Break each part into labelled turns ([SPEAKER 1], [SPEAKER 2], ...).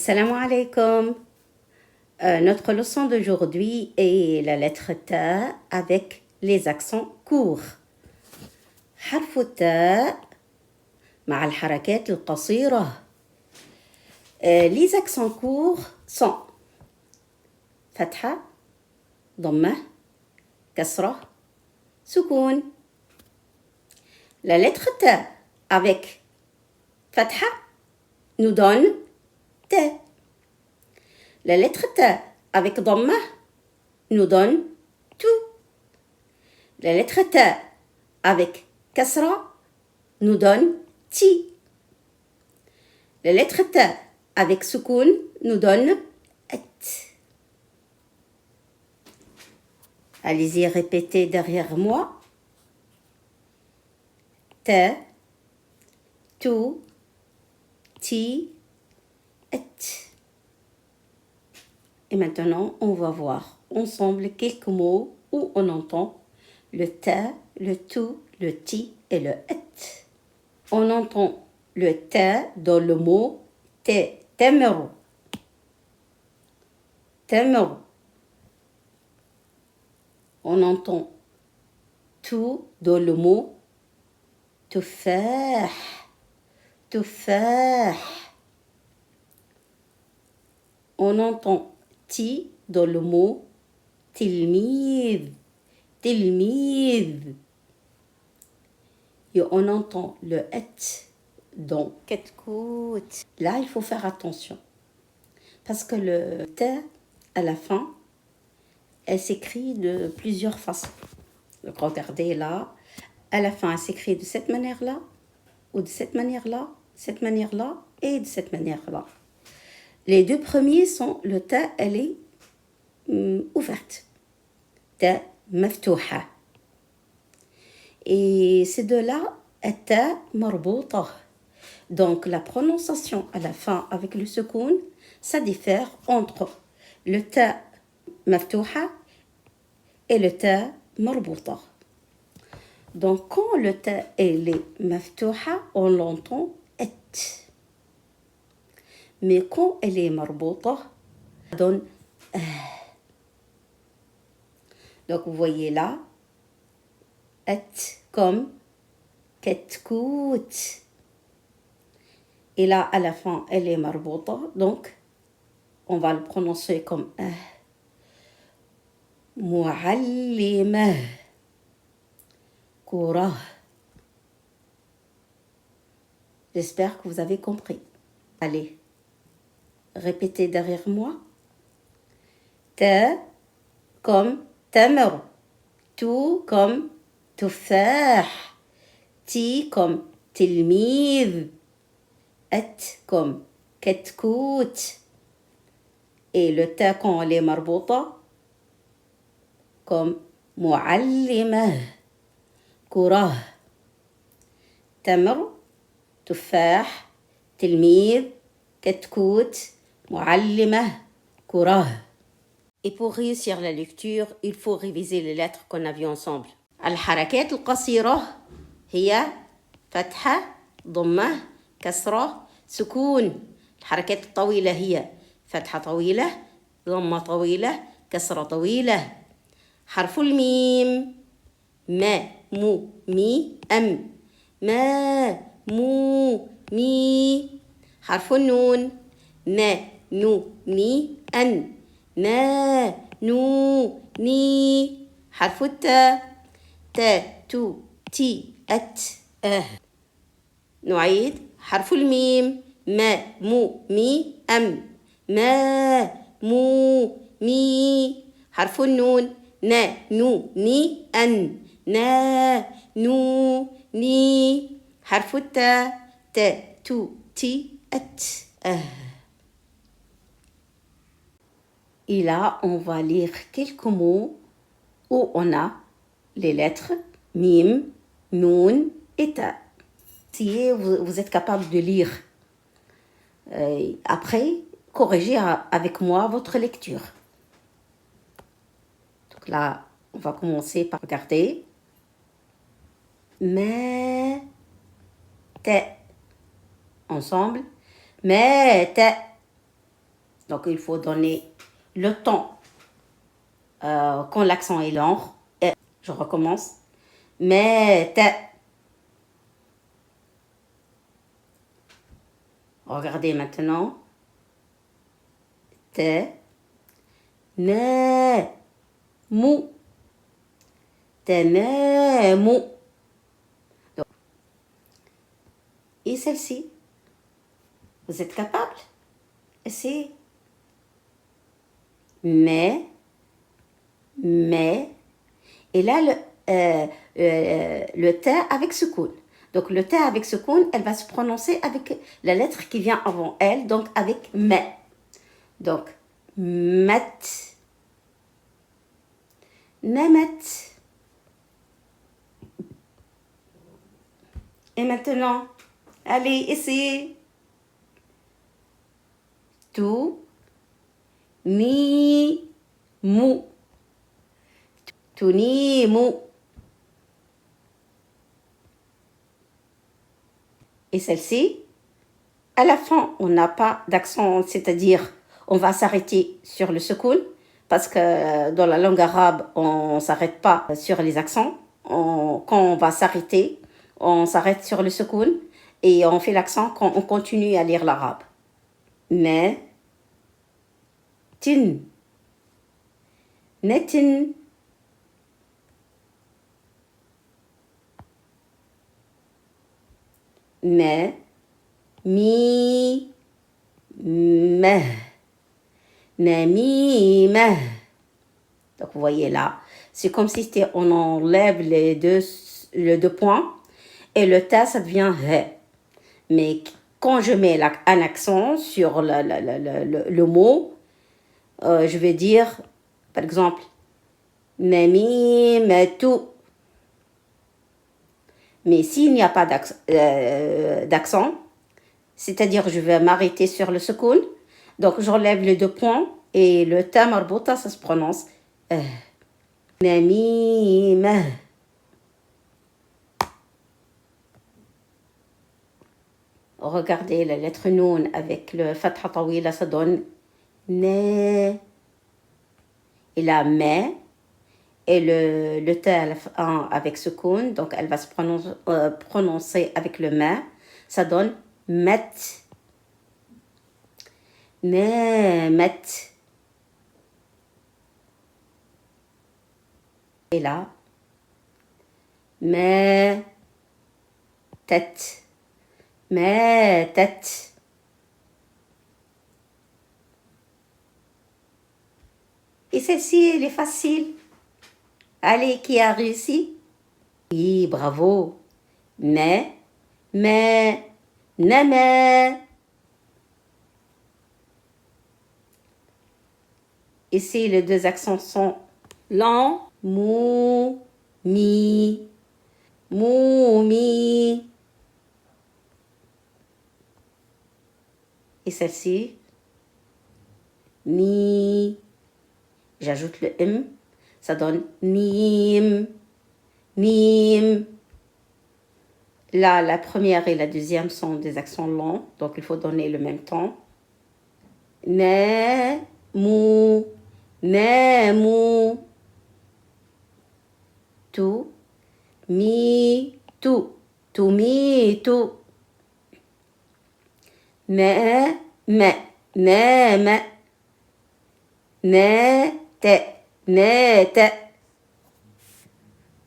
[SPEAKER 1] Assalamu alaikum. Notre leçon d'aujourd'hui est la lettre Ta avec les accents courts. حرف التاء مع الحركات القصيرة. Les accents courts sont فتحة, ضمة, كسرة, سكون. La lettre Ta avec فتحة nous donne T. La lettre T avec ضمة nous donne tout. La lettre T avec كسرة nous donne ti. La lettre T avec سكون nous donne et. Allez-y, répétez derrière moi. T, tu, ti, et. Et maintenant, on va voir ensemble quelques mots où on entend le ta, le tu, le ti et le et. On entend le ta dans le mot te, تمر. تمر. On entend tout dans le mot تفاح. تفاح. On entend ti dans le mot تلميذ. تلميذ. Et on entend le et dans كتكوت. Là, il faut faire attention. Parce que le t à la fin, elle s'écrit de plusieurs façons. Donc, regardez là, à la fin, elle s'écrit de cette manière-là, ou de cette manière-là, cette manière-là, et de cette manière-là. Les deux premiers sont, le ta, elle est ouverte. Ta مفتوحة. Et ces deux-là, ta مربوطة. Donc, la prononciation à la fin avec le secoun, ça diffère entre le ta مفتوحة et le ta مربوطة. Donc, quand le ta elle est مفتوحة, on l'entend et. Mais quand elle est مربوطة, ça donne Donc, vous voyez là, et comme كتكوت. Et là, à la fin, elle est مربوطة. Donc, on va le prononcer comme معلمة. كرة. J'espère que vous avez compris. Allez, répétez derrière moi. Ta comme تمر. Tu comme تفاح. Ti comme تلميذ. Et comme كتكوت. Et le ta quand elle est مربوطة comme معلمة. كرة. تمر, تفاح, تلميذ, كتكوت, معلمة, كرة. Et pour réussir la lecture, il faut réviser les lettres qu'on a vues ensemble. الحركات القصيرة هي فتحة, ضمة, كسرة, سكون. الحركات الطويلة هي فتحة طويلة, ضمة طويلة, كسرة طويلة. حرف الميم ما, مو, مي, أم. ما, مو, مي. حرف النون ما, نو, مي, أن. ما, نو, ني. حرف التاء تا, تو, تي, أت, نعيد. حرف الميم ما, مو, مي, أم. ما, مو, مي. حرف النون نا, نو, ني, أن. نا, نو, ني. حرف التاء تا, تو, تي, أت, Et là, on va lire quelques mots où on a les lettres mim, noun et ta. Si vous êtes capable de lire, après, corrigez avec moi votre lecture. Donc là, on va commencer par regarder. Mais, te. Ensemble. Mais, te. Donc, il faut donner le temps quand l'accent est lent. Et je recommence. Mais, regardez maintenant. Te, ne, mou. Te, ne, mou. Donc, et celle-ci, vous êtes capable? Essayez. Mais, et là, le T avec soukoun. Donc, le T avec soukoun, elle va se prononcer avec la lettre qui vient avant elle, donc avec mais. Donc, met, nemet. Et maintenant, allez, essayez. Tout, ni, mou. Tout, ni, mou. Et celle-ci, à la fin, on n'a pas d'accent, c'est-à-dire on va s'arrêter sur le soukoun, parce que dans la langue arabe, on ne s'arrête pas sur les accents. Quand on va s'arrêter, on s'arrête sur le soukoun et on fait l'accent quand on continue à lire l'arabe. Mais, tin, netin, mais, mi, meh, mi, meh. Donc, vous voyez là, c'est comme si on enlève les deux points et le ta, ça devient he. Mais quand je mets un accent sur le mot, je vais dire, par exemple, memi, metou. Mais s'il n'y a pas d'accent, c'est-à-dire je vais m'arrêter sur le soukoun, donc j'enlève les deux points et le ta marbouta, ça se prononce memi, meh. Regardez la lettre noun avec le fatha tawila, ça donne ne. Et la mais, et le t à la fin avec soukoun, donc elle va se prononcer avec le mais, ça donne met. Ne, met. Et là, mais, tête. Mais, tête. Et celle-ci, elle est facile. Allez, qui a réussi? Oui, bravo. Mais, ne, mais. Ici, les deux accents sont lents. Mou, mi. Mou, mi. Et celle-ci, ni. J'ajoute le m, ça donne nim, nim. Là, la première et la deuxième sont des accents longs, donc il faut donner le même temps. Ne, mou, ne, mou. Tu, mi, tu, tu, mi, tu. Ne, me, ne, me. Ne, te, ne, te.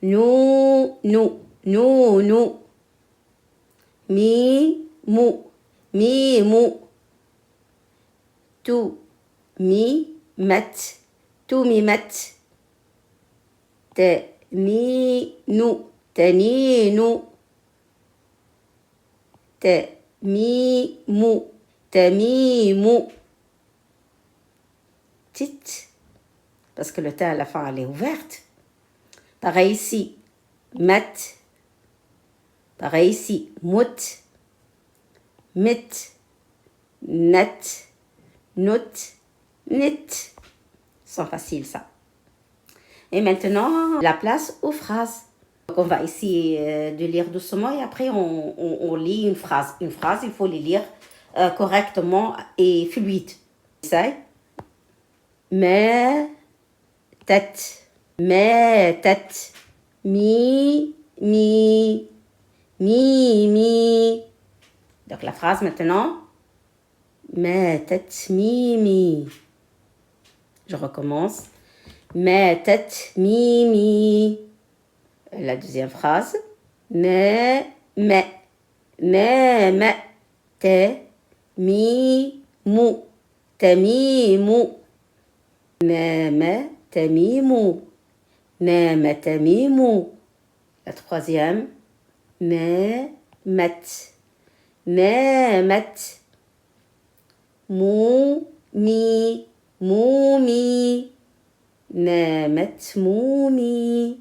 [SPEAKER 1] Nou, nou, nou, nou. Mi, mou, mi, mou. Tu, mi, met, tu, mi, met. Te, ni, nou, te, ni, nou. Te, mi, mou, te, mi, mou. Tit, parce que le T à la fin, elle est ouverte. Pareil ici, mat. Pareil ici, mout. Mit, net, nout, nit. C'est facile ça. Et maintenant, la place aux phrases. Donc on va essayer de lire doucement et après on lit une phrase. Une phrase, il faut les lire correctement et fluide. essaye. ماتت ماتت مي مي. Donc la phrase maintenant. ماتت ميمي. Je recommence. ماتت ميمي. La deuxième phrase. ما تميم تميم. نام تميم. نام تميم. La troisième. نامت نامت مومي مومي. نامت مومي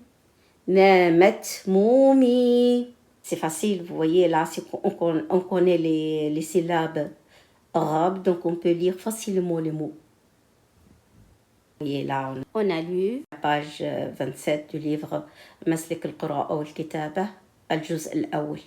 [SPEAKER 1] نامت مومي. C'est facile, vous voyez là, on connaît les syllabes arabes, donc on peut lire facilement les mots. Vous voyez là, on a lu la page 27 du livre مسلك القراءة والكتابة الجزء الأول.